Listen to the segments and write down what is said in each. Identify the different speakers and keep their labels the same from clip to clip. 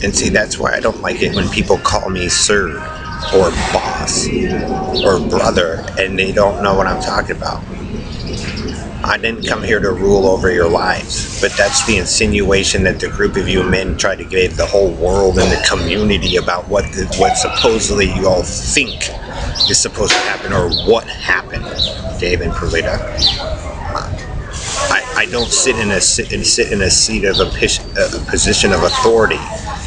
Speaker 1: And see, that's why I don't like it when people call me sir or boss or brother and they don't know what I'm talking about. I didn't come here to rule over your lives, but that's the insinuation that the group of you men tried to give the whole world and the community about what supposedly you all think is supposed to happen or what happened, Dave and Perlita. I don't sit in a seat of a position of authority.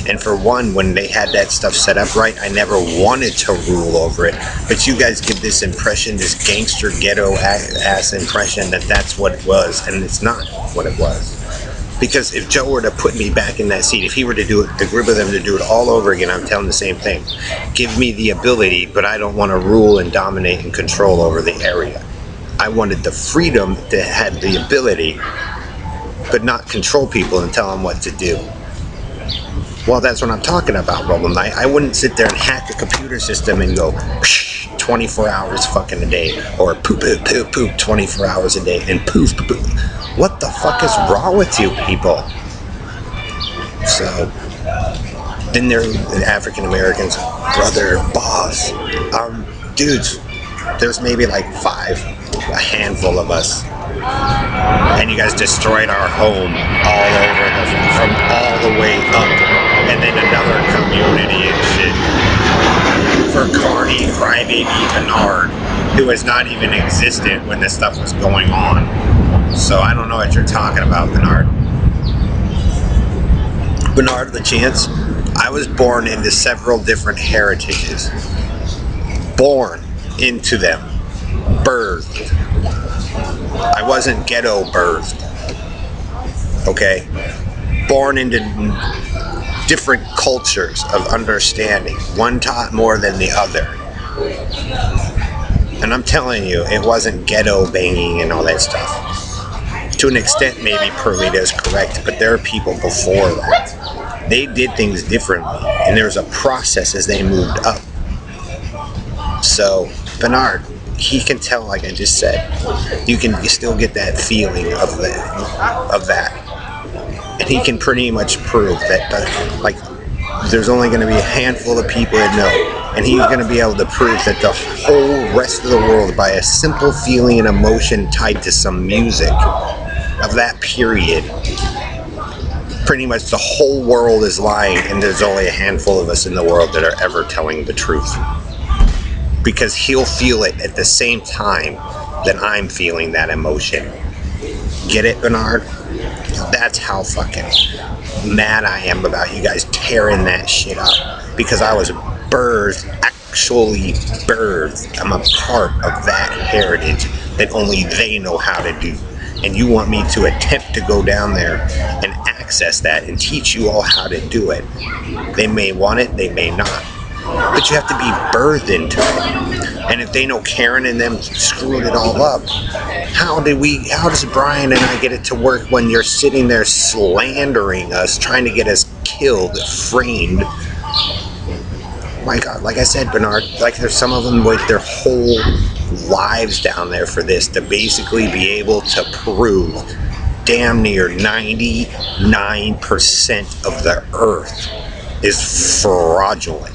Speaker 1: And for one, when they had that stuff set up right, I never wanted to rule over it. But you guys give this impression, this gangster ghetto ass impression that that's what it was, and it's not what it was. Because if Joe were to put me back in that seat, if he were to do it, the group of them to do it all over again, I'm telling the same thing. Give me the ability, but I don't want to rule and dominate and control over the area. I wanted the freedom to have the ability, but not control people and tell them what to do. Well, that's what I'm talking about, Roland. I wouldn't sit there and hack a computer system and go 24 hours fucking a day, or poop, poop, poop, poop 24 hours a day, and poof, poof, poof. What the fuck is wrong with you people? So, then there are African Americans, brother, boss. Dudes, there's maybe like a handful of us. And you guys destroyed our home all over, from all the way up. And then another community and shit. For Carney, Crybaby, Bernard, who was not even existent when this stuff was going on. So I don't know what you're talking about, Bernard. Bernard LaChance, I was born into several different heritages. Born into them. Birthed. I wasn't ghetto birthed. Okay? Born into different cultures of understanding. One taught more than the other. And I'm telling you, it wasn't ghetto banging and all that stuff. To an extent, maybe Perlita is correct, but there are people before that. They did things differently, and there was a process as they moved up. So, Bernard, he can tell, like I just said. You still get that feeling of that. And he can pretty much prove that, like, there's only going to be a handful of people that know. And he's going to be able to prove that the whole rest of the world, by a simple feeling and emotion tied to some music of that period, pretty much the whole world is lying, and there's only a handful of us in the world that are ever telling the truth. Because he'll feel it at the same time that I'm feeling that emotion. Get it, Bernard? That's how fucking mad I am about you guys tearing that shit up. Because I was actually birthed. I'm a part of that heritage that only they know how to do. And you want me to attempt to go down there and access that and teach you all how to do it. They may want it, they may not. But you have to be birthed into it. And if they know Karen and them screwed it all up, how does Brian and I get it to work when you're sitting there slandering us, trying to get us killed, framed? My God, like I said, Bernard, like there's some of them with their whole lives down there for this, to basically be able to prove damn near 99% of the earth is fraudulent.